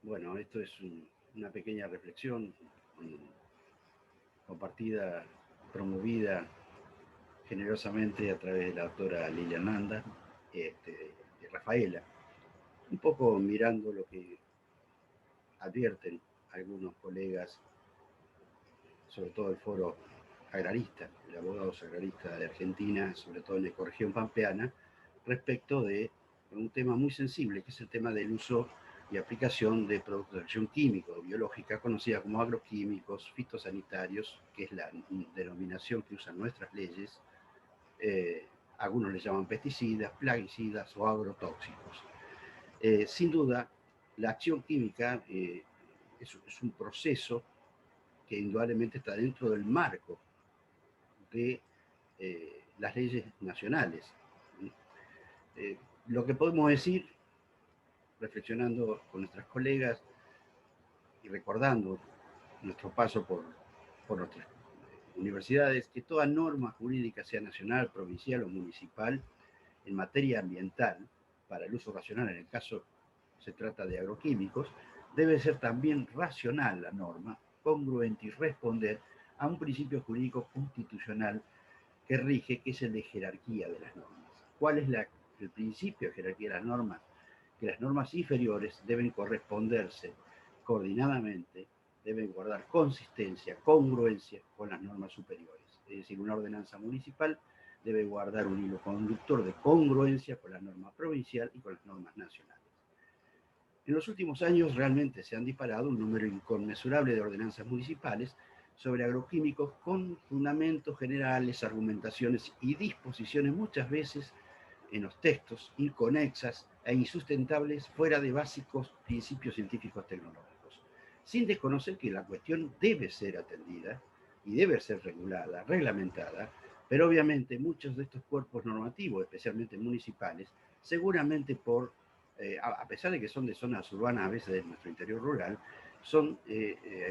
Bueno, esto es una pequeña reflexión compartida, promovida generosamente a través de la doctora Lilian Nanda y Rafaela, un poco mirando lo que advierten algunos colegas, sobre todo el foro agrarista, el abogados agrarista de Argentina, sobre todo en la ecorregión pampeana, respecto de un tema muy sensible, que es el tema del uso y aplicación de productos de acción química o biológica, conocida como agroquímicos, fitosanitarios, que es la denominación que usan nuestras leyes. Algunos le llaman pesticidas, plaguicidas o agrotóxicos. Sin duda, la acción química es un proceso que indudablemente está dentro del marco de las leyes nacionales. Eh, lo que podemos decir, reflexionando con nuestras colegas y recordando nuestro paso por nuestras universidades, que toda norma jurídica, sea nacional, provincial o municipal, en materia ambiental, para el uso racional, en el caso se trata de agroquímicos, debe ser también racional la norma, congruente y responder a un principio jurídico constitucional que rige, que es el de jerarquía de las normas. ¿Cuál es el principio de jerarquía de las normas? Que las normas inferiores deben corresponderse coordinadamente, deben guardar consistencia, congruencia con las normas superiores. Es decir, una ordenanza municipal debe guardar un hilo conductor de congruencia con la norma provincial y con las normas nacionales. En los últimos años realmente se han disparado un número inconmensurable de ordenanzas municipales sobre agroquímicos con fundamentos generales, argumentaciones y disposiciones muchas veces en los textos inconexas e insustentables fuera de básicos principios científicos tecnológicos, sin desconocer que la cuestión debe ser atendida y debe ser regulada, reglamentada, pero obviamente muchos de estos cuerpos normativos, especialmente municipales, seguramente a pesar de que son de zonas urbanas, a veces de nuestro interior rural, son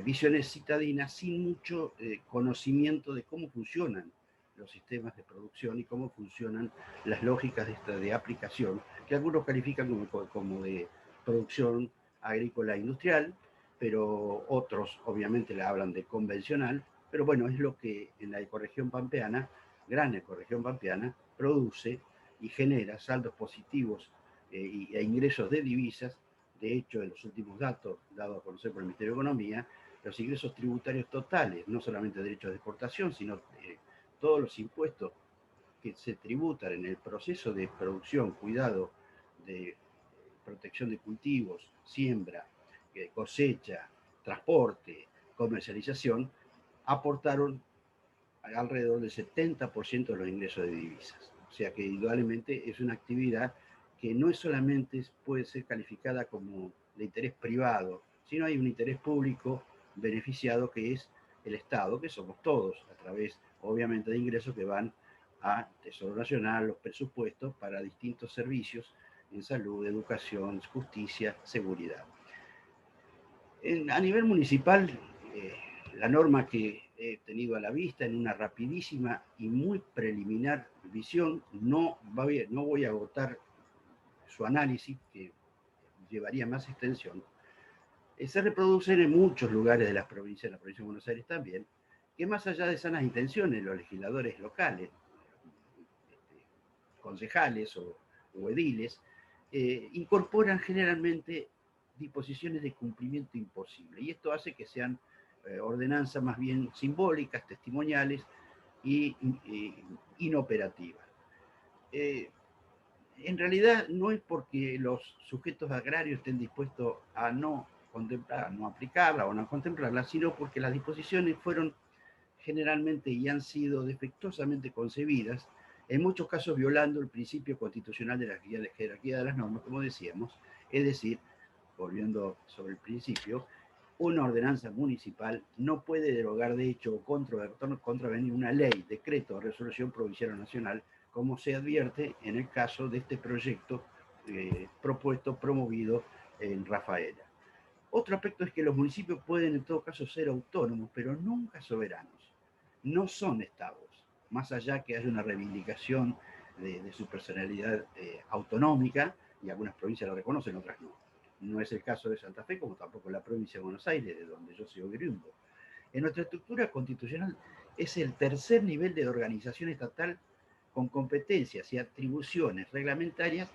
visiones citadinas sin mucho conocimiento de cómo funcionan los sistemas de producción y cómo funcionan las lógicas de aplicación, que algunos califican como de producción agrícola industrial, pero otros obviamente le hablan de convencional, pero bueno, es lo que en la ecorregión pampeana, gran ecorregión pampeana, produce y genera saldos positivos e ingresos de divisas. De hecho, en los últimos datos dados a conocer por el Ministerio de Economía, los ingresos tributarios totales, no solamente derechos de exportación, sino todos los impuestos que se tributan en el proceso de producción, cuidado, de protección de cultivos, siembra, cosecha, transporte, comercialización, aportaron alrededor del 70% de los ingresos de divisas. O sea que indudablemente es una actividad que no es solamente puede ser calificada como de interés privado, sino hay un interés público beneficiado que es el Estado, que somos todos, a través obviamente de ingresos que van a Tesoro Nacional, los presupuestos para distintos servicios en salud, educación, justicia, seguridad. A nivel municipal, eh, la norma que he tenido a la vista en una rapidísima y muy preliminar visión, no voy a agotar su análisis, que llevaría más extensión, se reproducen en muchos lugares de las provincias, en la provincia de Buenos Aires también, que más allá de sanas intenciones, los legisladores locales, concejales o ediles, incorporan generalmente disposiciones de cumplimiento imposible. Y esto hace que sean ordenanzas más bien simbólicas, testimoniales y inoperativas. Eh, en realidad no es porque los sujetos agrarios estén dispuestos a no contemplar, a no aplicarla o no contemplarla, sino porque las disposiciones fueron generalmente y han sido defectuosamente concebidas, en muchos casos violando el principio constitucional de la jerarquía de las normas, como decíamos, es decir, volviendo sobre el principio, una ordenanza municipal no puede derogar de hecho o contravenir una ley, decreto o resolución provincial o nacional, como se advierte en el caso de este proyecto propuesto, promovido en Rafaela. Otro aspecto es que los municipios pueden en todo caso ser autónomos, pero nunca soberanos. No son estados, más allá que haya una reivindicación de su personalidad autonómica, y algunas provincias lo reconocen, otras no. No es el caso de Santa Fe, como tampoco la provincia de Buenos Aires, de donde yo soy oriundo. En nuestra estructura constitucional es el tercer nivel de organización estatal con competencias y atribuciones reglamentarias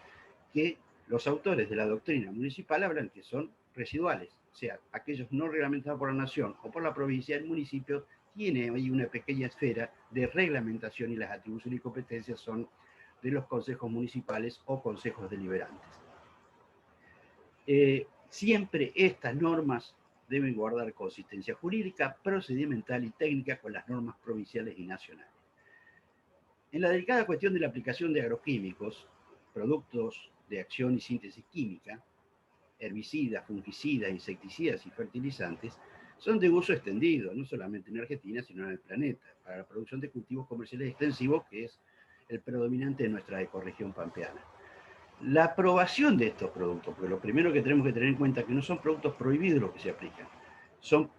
que los autores de la doctrina municipal hablan que son residuales, o sea, aquellos no reglamentados por la nación o por la provincia, el municipio tiene ahí una pequeña esfera de reglamentación y las atribuciones y competencias son de los consejos municipales o consejos deliberantes. Siempre estas normas deben guardar consistencia jurídica, procedimental y técnica con las normas provinciales y nacionales. En la delicada cuestión de la aplicación de agroquímicos, productos de acción y síntesis química, herbicidas, fungicidas, insecticidas y fertilizantes, son de uso extendido, no solamente en Argentina, sino en el planeta, para la producción de cultivos comerciales extensivos, que es el predominante de nuestra ecorregión pampeana. La aprobación de estos productos, porque lo primero que tenemos que tener en cuenta es que no son productos prohibidos los que se aplican, son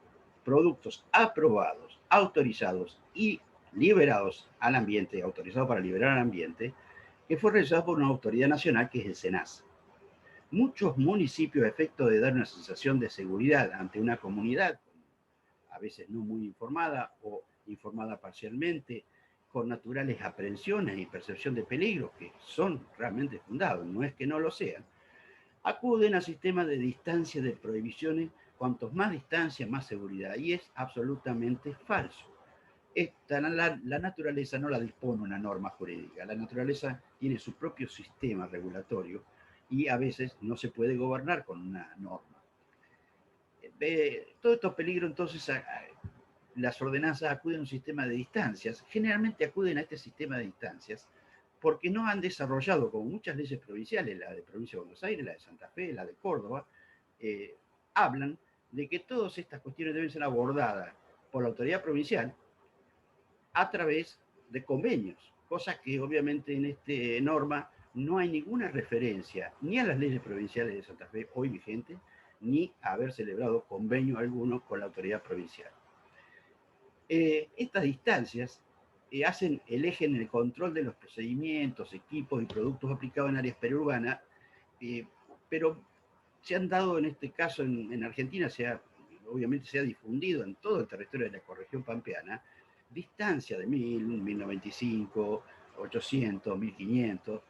productos aprobados, autorizados y liberados al ambiente, autorizados para liberar al ambiente, que fue realizado por una autoridad nacional que es el SENASA. Muchos municipios, a efecto de dar una sensación de seguridad ante una comunidad, a veces no muy informada o informada parcialmente, con naturales aprehensiones y percepción de peligro, que son realmente fundados, no es que no lo sean, acuden a sistemas de distancia de prohibiciones, cuantos más distancia, más seguridad, y es absolutamente falso. La naturaleza no la dispone una norma jurídica, la naturaleza tiene su propio sistema regulatorio y a veces no se puede gobernar con una norma. Todos estos peligros, entonces, las ordenanzas acuden a un sistema de distancias, generalmente acuden a este sistema de distancias porque no han desarrollado, como muchas leyes provinciales, la de Provincia de Buenos Aires, la de Santa Fe, la de Córdoba, hablan de que todas estas cuestiones deben ser abordadas por la autoridad provincial a través de convenios, cosa que obviamente en esta norma no hay ninguna referencia ni a las leyes provinciales de Santa Fe hoy vigentes, ni a haber celebrado convenio alguno con la autoridad provincial. Estas distancias hacen el eje en el control de los procedimientos, equipos y productos aplicados en áreas periurbanas, pero se han dado en este caso en Argentina, obviamente se ha difundido en todo el territorio de la ecorregión pampeana, distancia de 1000, 1095, 800, 1500.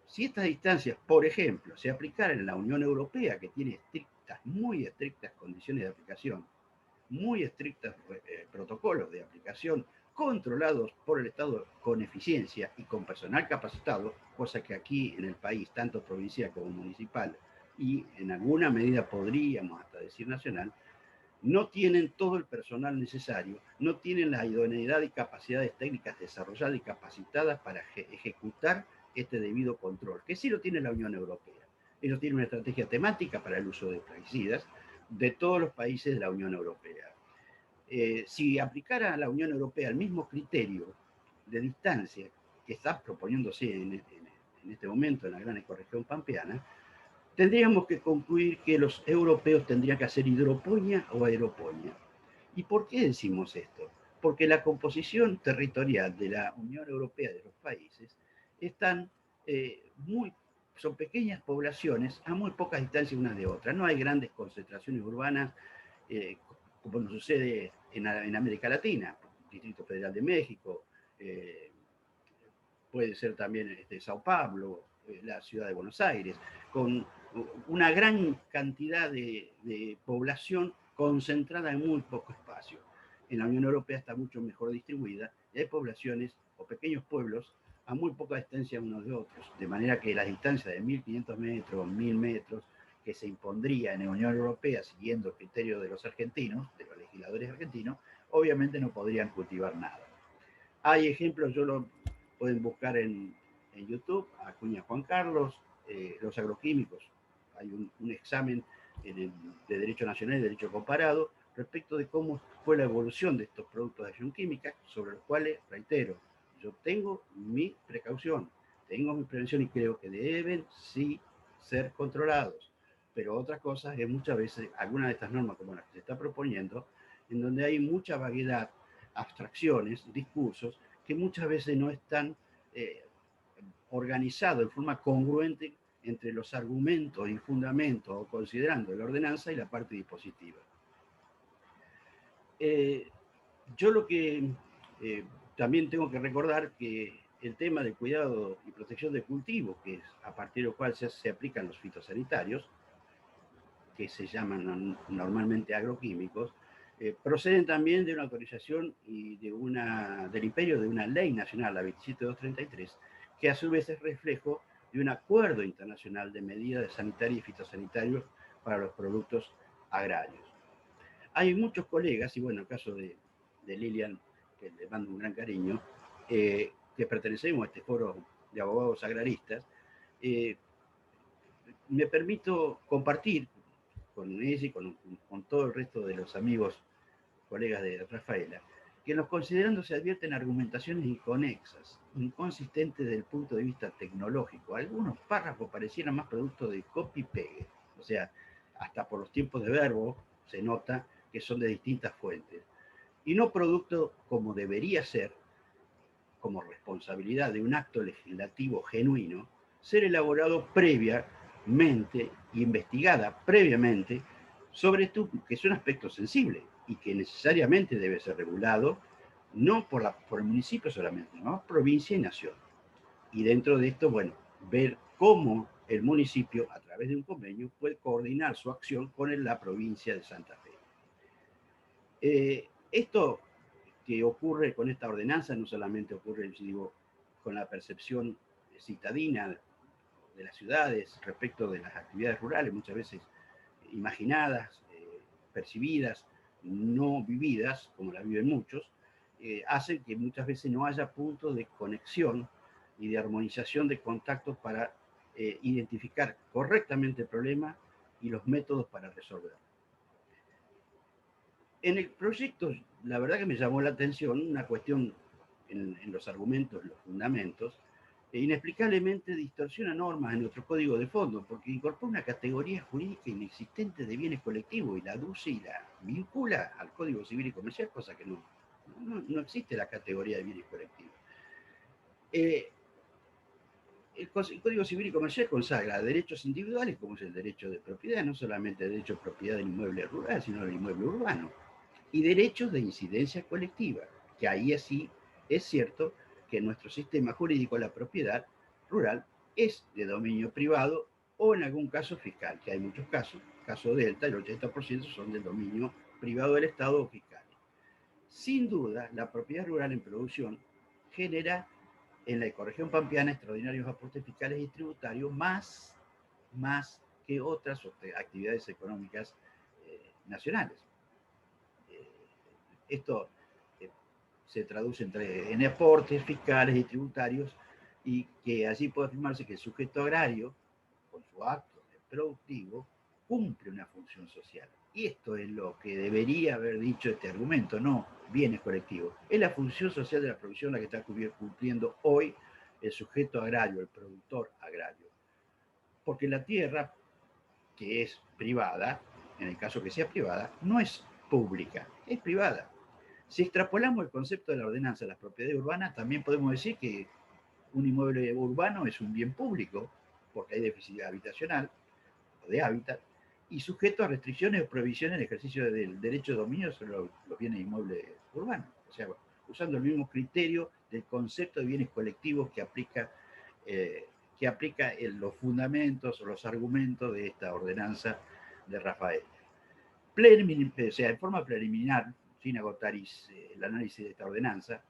Si estas distancias, por ejemplo, se aplicaran en la Unión Europea, que tiene muy estrictas condiciones de aplicación, muy estrictos protocolos de aplicación, controlados por el Estado con eficiencia y con personal capacitado, cosa que aquí en el país, tanto provincial como municipal, y en alguna medida podríamos hasta decir nacional, no tienen todo el personal necesario, no tienen la idoneidad y capacidades técnicas desarrolladas y capacitadas para ejecutar este debido control, que sí lo tiene la Unión Europea. Ellos tienen una estrategia temática para el uso de plaguicidas de todos los países de la Unión Europea. Si aplicara a la Unión Europea el mismo criterio de distancia que está proponiéndose en este momento en la gran ecorregión pampeana, tendríamos que concluir que los europeos tendrían que hacer hidroponía o aeroponía. ¿Y por qué decimos esto? Porque la composición territorial de la Unión Europea de los países están son pequeñas poblaciones a muy pocas distancias unas de otras. No hay grandes concentraciones urbanas como nos sucede en América Latina, Distrito Federal de México, puede ser también Sao Paulo, la ciudad de Buenos Aires, con una gran cantidad de población concentrada en muy poco espacio. En la Unión Europea está mucho mejor distribuida y hay poblaciones o pequeños pueblos a muy poca distancia unos de otros, de manera que las distancias de 1500 metros, 1000 metros, que se impondría en la Unión Europea siguiendo el criterio de los argentinos, de los legisladores argentinos, obviamente no podrían cultivar nada. Hay ejemplos, pueden buscar en YouTube, Acuña Juan Carlos, los agroquímicos. Hay un examen de Derecho Nacional y Derecho Comparado respecto de cómo fue la evolución de estos productos de acción química, sobre los cuales, reitero, yo tengo mi precaución, tengo mi prevención y creo que deben sí ser controlados. Pero otra cosa es muchas veces algunas de estas normas como las que se está proponiendo, en donde hay mucha vaguedad, abstracciones, discursos, que muchas veces no están organizados en forma congruente entre los argumentos y fundamentos o considerando la ordenanza y la parte dispositiva. Yo lo que también tengo que recordar que el tema del cuidado y protección de cultivos, que es a partir del cual se aplican los fitosanitarios, que se llaman normalmente agroquímicos, proceden también de una autorización y del imperio de una ley nacional, la 27233, que a su vez es reflejo de un acuerdo internacional de medidas sanitarias y fitosanitarios para los productos agrarios. Hay muchos colegas, y bueno, el caso de Lilian, que le mando un gran cariño, que pertenecemos a este foro de abogados agraristas, me permito compartir con ella y con todo el resto de los amigos, colegas de Rafaela, que en los considerandos se advierten argumentaciones inconexas, inconsistentes desde el punto de vista tecnológico. Algunos párrafos parecieran más producto de copy-pegue, o sea, hasta por los tiempos de verbo se nota que son de distintas fuentes, y no producto como debería ser, como responsabilidad de un acto legislativo genuino, ser elaborado previamente, investigada previamente, sobre esto que es un aspecto sensible y que necesariamente debe ser regulado no por el municipio solamente, no provincia y nación. Y dentro de esto, bueno, ver cómo el municipio, a través de un convenio, puede coordinar su acción con la provincia de Santa Fe. Esto que ocurre con esta ordenanza no solamente ocurre, digo, con la percepción citadina de las ciudades respecto de las actividades rurales, muchas veces imaginadas, percibidas, no vividas, como las viven muchos, hacen que muchas veces no haya puntos de conexión y de armonización de contactos para identificar correctamente el problema y los métodos para resolverlo. En el proyecto, la verdad que me llamó la atención una cuestión en los argumentos, los fundamentos, inexplicablemente distorsiona normas en nuestro código de fondo, porque incorpora una categoría jurídica inexistente de bienes colectivos y la aduce y la vincula al Código Civil y Comercial, cosa que no existe la categoría de bienes colectivos. El Código Civil y Comercial consagra derechos individuales, como es el derecho de propiedad, no solamente el derecho de propiedad del inmueble rural, sino del inmueble urbano, y derechos de incidencia colectiva, que ahí así es cierto que en nuestro sistema jurídico la propiedad rural es de dominio privado o en algún caso fiscal, que hay muchos casos. Caso Delta, el 80% son del dominio privado del Estado o fiscal. Sin duda, la propiedad rural en producción genera en la ecorregión pampeana extraordinarios aportes fiscales y tributarios más que otras actividades económicas nacionales. Esto se traduce en aportes fiscales y tributarios y que allí puede afirmarse que el sujeto agrario, con su acto productivo, cumple una función social. Y esto es lo que debería haber dicho este argumento, no bienes colectivos. Es la función social de la producción la que está cumpliendo hoy el sujeto agrario, el productor agrario. Porque la tierra, que es privada, en el caso que sea privada, no es pública, es privada. Si extrapolamos el concepto de la ordenanza a las propiedades urbanas, también podemos decir que un inmueble urbano es un bien público, porque hay déficit habitacional o de hábitat, y sujeto a restricciones o prohibiciones en el ejercicio del derecho de dominio sobre los bienes inmuebles urbanos. O sea, usando el mismo criterio del concepto de bienes colectivos que aplica en los fundamentos o los argumentos de esta ordenanza de Rafael. O sea, en forma preliminar, sin agotar el análisis de esta ordenanza,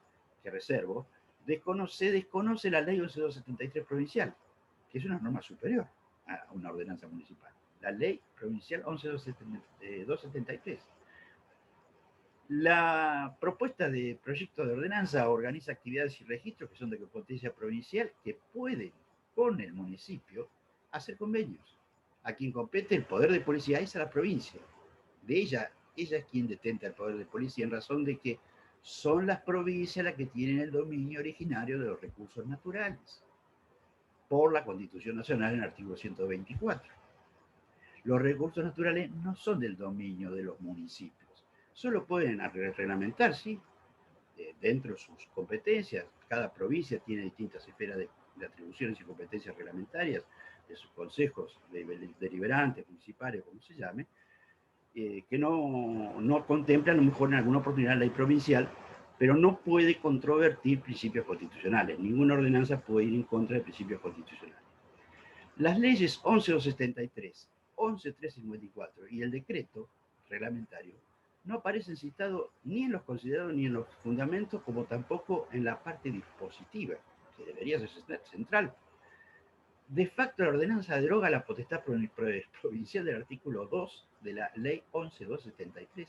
que reservo, se desconoce la ley 11273 provincial, que es una norma superior a una ordenanza municipal. La ley provincial 11273. La propuesta de proyecto de ordenanza organiza actividades y registros que son de competencia provincial que pueden, con el municipio, hacer convenios. A quien compete el poder de policía es a la provincia. De ella es quien detenta el poder de policía en razón de que son las provincias las que tienen el dominio originario de los recursos naturales, por la Constitución Nacional en el artículo 124. Los recursos naturales no son del dominio de los municipios, solo pueden reglamentar, sí, dentro de sus competencias. Cada provincia tiene distintas esferas de atribuciones y competencias reglamentarias, de sus consejos deliberantes, municipales, como se llame, que no contempla a lo mejor en alguna oportunidad la ley provincial, pero no puede controvertir principios constitucionales. Ninguna ordenanza puede ir en contra de principios constitucionales. Las leyes 11.273, 11.354 y el decreto reglamentario no aparecen citados ni en los considerados ni en los fundamentos, como tampoco en la parte dispositiva, que debería ser central. De facto, la ordenanza deroga la potestad provincial del artículo 2 de la ley 11.273.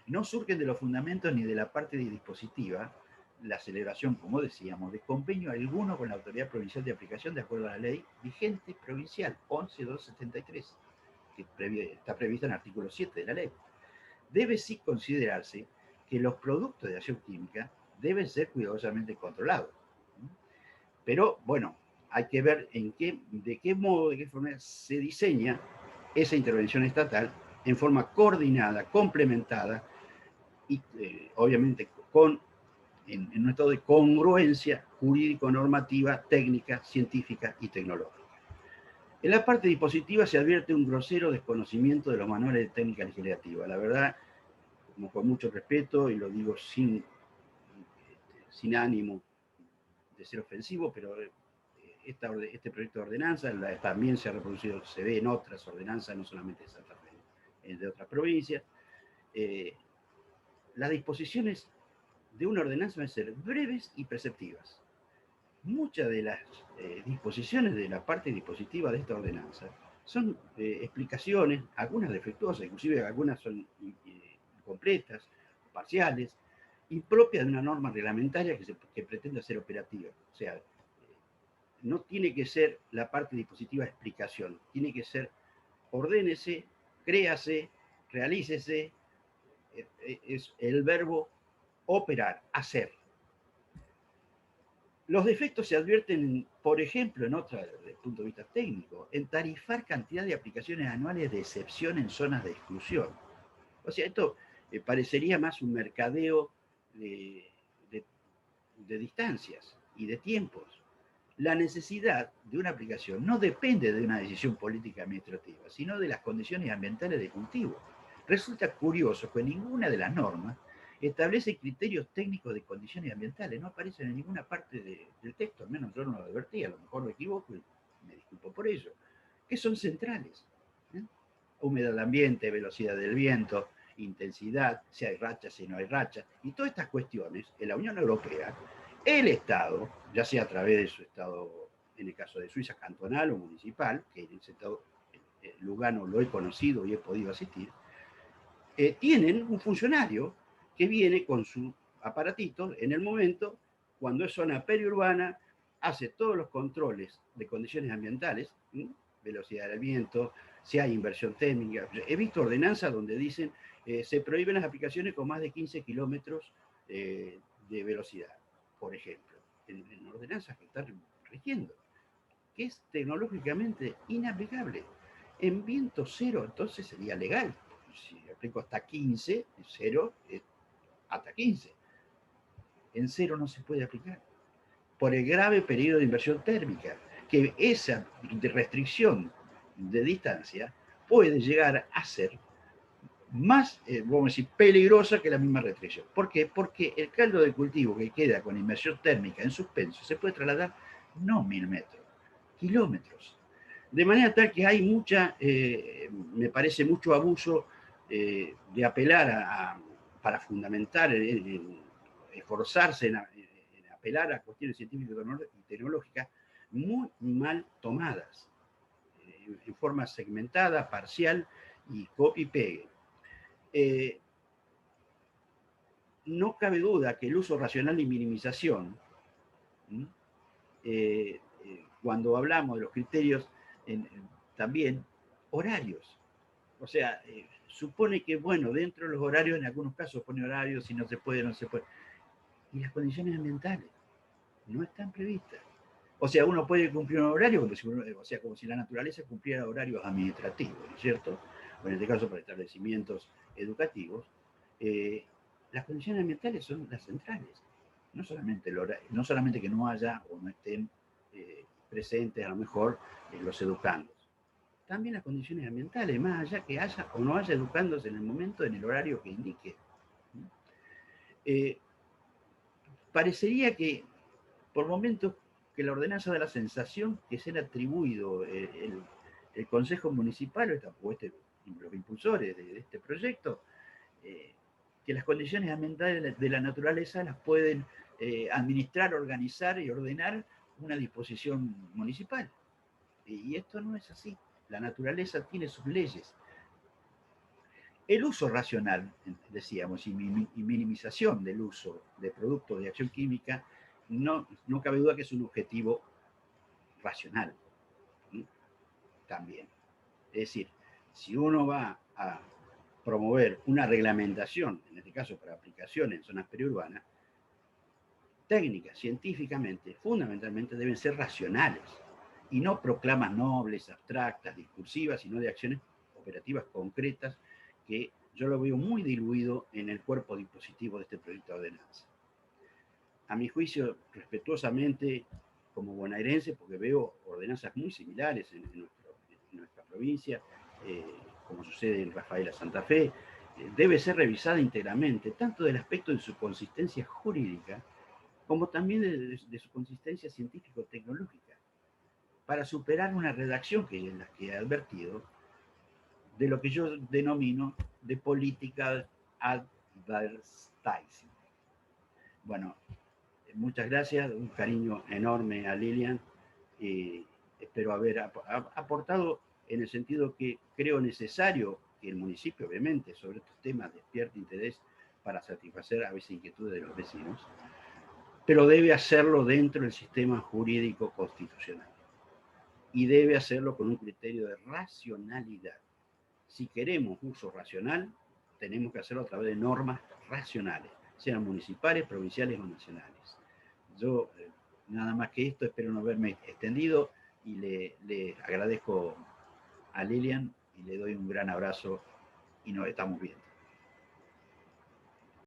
No surgen de los fundamentos ni de la parte dispositiva la celebración, como decíamos, de convenio alguno con la autoridad provincial de aplicación de acuerdo a la ley vigente provincial 11.273, que está prevista en el artículo 7 de la ley. Debe sí considerarse que los productos de acción química deben ser cuidadosamente controlados. Pero, bueno, hay que ver de qué modo, de qué forma se diseña esa intervención estatal en forma coordinada, complementada y obviamente en un estado de congruencia jurídico-normativa, técnica, científica y tecnológica. En la parte dispositiva se advierte un grosero desconocimiento de los manuales de técnica legislativa. La verdad, como con mucho respeto, y lo digo sin ánimo de ser ofensivo, pero este proyecto de ordenanza también se ha reproducido, se ve en otras ordenanzas, no solamente de Santa Fe, de otras provincias. Las disposiciones de una ordenanza deben ser breves y perceptivas. Muchas de las disposiciones de la parte dispositiva de esta ordenanza son explicaciones, algunas defectuosas, inclusive algunas son incompletas, parciales, impropias de una norma reglamentaria que pretende ser operativa. O sea, no tiene que ser la parte dispositiva explicación, tiene que ser ordénese, créase, realícese, es el verbo operar, hacer. Los defectos se advierten, por ejemplo, desde el punto de vista técnico, en tarifar cantidad de aplicaciones anuales de excepción en zonas de exclusión. O sea, esto parecería más un mercadeo de distancias y de tiempos. La necesidad de una aplicación no depende de una decisión política administrativa, sino de las condiciones ambientales de cultivo. Resulta curioso que ninguna de las normas establece criterios técnicos de condiciones ambientales, no aparecen en ninguna parte del texto, al menos yo no lo advertí, a lo mejor me equivoco y me disculpo por ello, que son centrales. Humedad del ambiente, velocidad del viento, intensidad, si hay rachas, si no hay rachas, y todas estas cuestiones en la Unión Europea, el Estado, ya sea a través de su Estado, en el caso de Suiza, cantonal o municipal, que en ese Estado Lugano lo he conocido y he podido asistir, tienen un funcionario que viene con su aparatito en el momento, cuando es zona periurbana, hace todos los controles de condiciones ambientales, velocidad del viento, si hay inversión técnica. He visto ordenanzas donde dicen se prohíben las aplicaciones con más de 15 kilómetros de velocidad, por ejemplo, en ordenanzas que están rigiendo, que es tecnológicamente inaplicable. En viento cero, entonces sería legal. Si aplico hasta 15, cero es hasta 15. En cero no se puede aplicar. Por el grave periodo de inversión térmica, que esa restricción de distancia puede llegar a ser más, vamos a decir, peligrosa que la misma restricción. ¿Por qué? Porque el caldo de cultivo que queda con inversión térmica en suspenso se puede trasladar no 1000 metros, kilómetros. De manera tal que hay me parece mucho abuso de apelar para fundamentar, esforzarse en apelar a cuestiones científicas y tecnológicas muy mal tomadas, en forma segmentada, parcial y copy-pegue. No cabe duda que el uso racional y minimización, cuando hablamos de los criterios, también horarios. O sea, supone que, bueno, dentro de los horarios, en algunos casos pone horarios, si no se puede, no se puede. Y las condiciones ambientales no están previstas. O sea, uno puede cumplir un horario, como si la naturaleza cumpliera horarios administrativos, ¿no es cierto? O en este caso, para establecimientos educativos. Las condiciones ambientales son las centrales. No solamente que no haya o no estén presentes a lo mejor los educandos. También las condiciones ambientales, más allá que haya o no haya educandos en el momento, en el horario que indique. Parecería que por momentos que la ordenanza da la sensación que se le ha atribuido el Consejo Municipal o los impulsores de este proyecto, que las condiciones ambientales de la naturaleza las pueden administrar, organizar y ordenar una disposición municipal. Y esto no es así. La naturaleza tiene sus leyes. El uso racional, decíamos, y minimización del uso de productos de acción química, no cabe duda que es un objetivo racional. También. Es decir, si uno va a promover una reglamentación, en este caso para aplicación en zonas periurbanas, técnicas, científicamente, fundamentalmente deben ser racionales y no proclamas nobles, abstractas, discursivas, sino de acciones operativas concretas que yo lo veo muy diluido en el cuerpo dispositivo de este proyecto de ordenanza. A mi juicio, respetuosamente, como bonaerense, porque veo ordenanzas muy similares en nuestra provincia, como sucede en Rafaela Santa Fe, debe ser revisada íntegramente, tanto del aspecto de su consistencia jurídica, como también de su consistencia científico-tecnológica, para superar una redacción que es la que he advertido, de lo que yo denomino de political advertising. Bueno, muchas gracias, un cariño enorme a Lilian, espero haber aportado en el sentido que creo necesario que el municipio, obviamente, sobre estos temas despierte interés para satisfacer a veces inquietudes de los vecinos, pero debe hacerlo dentro del sistema jurídico constitucional y debe hacerlo con un criterio de racionalidad. Si queremos uso racional, tenemos que hacerlo a través de normas racionales, sean municipales, provinciales o nacionales. Yo, nada más que esto, espero no haberme extendido y le agradezco a Lilian y le doy un gran abrazo y nos estamos viendo.